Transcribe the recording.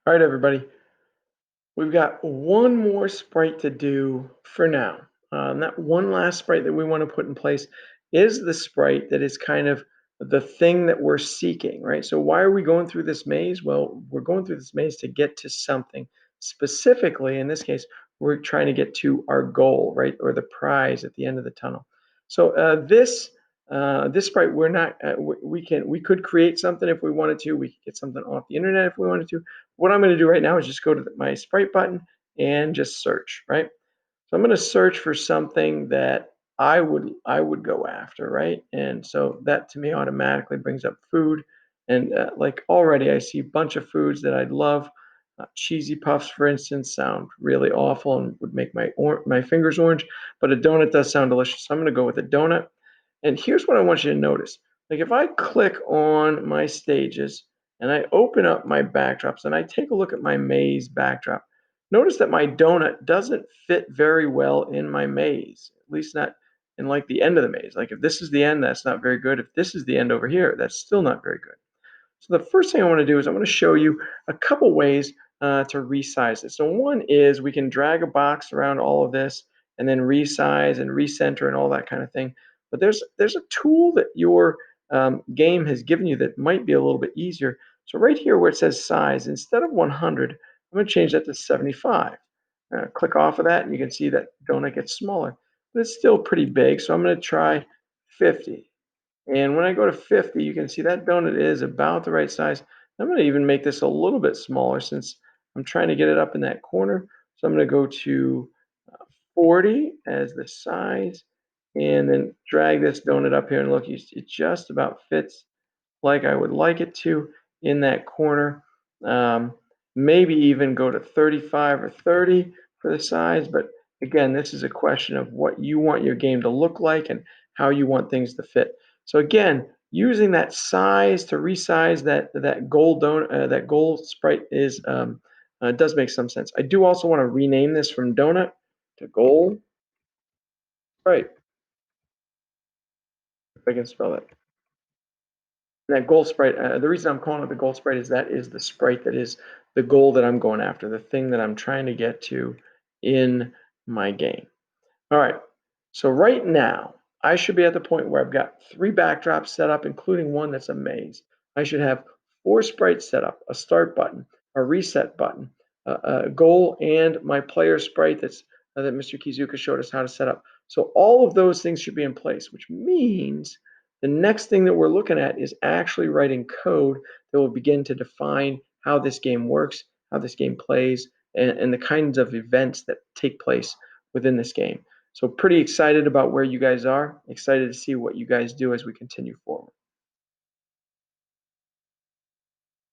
All right, everybody. We've got one more sprite to do for now. That one last sprite that we want to put in place is the sprite that is kind of the thing that we're seeking, right? So why are we going through this maze? Well, we're going through this maze to get to something. Specifically, in this case, we're trying to get to our goal, right? Or the prize at the end of the tunnel. So this sprite, we're not we could create something if we wanted to. We could get something off the internet if we wanted to. What I'm going to do right now is just go to my Sprite button and just search, right? So I'm going to search for something that I would go after, right? And so that to me automatically brings up food. And like already I see a bunch of foods that I'd love. Cheesy puffs, for instance, sound really awful and would make my fingers orange, but a donut does sound delicious. So I'm going to go with a donut. And here's what I want you to notice. Like if I click on my stages and I open up my backdrops and I take a look at my maze backdrop, notice that my donut doesn't fit very well in my maze, at least not in like the end of the maze. Like if this is the end, that's not very good. If this is the end over here, that's still not very good. So the first thing I want to do is I want to show you a couple ways to resize it. So one is we can drag a box around all of this and then resize and recenter and all that kind of thing. But there's a tool that your game has given you that might be a little bit easier. So right here where it says size, instead of 100, I'm going to change that to 75. Click off of that and you can see that donut gets smaller, but it's still pretty big. So I'm going to try 50. And when I go to 50, you can see that donut is about the right size. I'm going to even make this a little bit smaller since I'm trying to get it up in that corner. So I'm going to go to 40 as the size and then drag this donut up here and look, it just about fits like I would like it to in that corner. Um, Maybe even go to 35 or 30 for the size. But again, this is a question of what you want your game to look like and how you want things to fit. So again, using that size to resize that goal sprite is does make some sense. I do also want to rename this from donut to goal sprite, if I can spell it. And that gold sprite, the reason I'm calling it the gold sprite is that is the sprite that is the goal that I'm going after, the thing that I'm trying to get to in my game. All right, so right now, I should be at the point where I've got 3 backdrops set up, including one that's a maze. I should have 4 sprites set up, a start button, a reset button, a goal, and my player sprite that Mr. Kizuka showed us how to set up. So all of those things should be in place, which means the next thing that we're looking at is actually writing code that will begin to define how this game works, how this game plays, and the kinds of events that take place within this game. So pretty excited about where you guys are, excited to see what you guys do as we continue forward.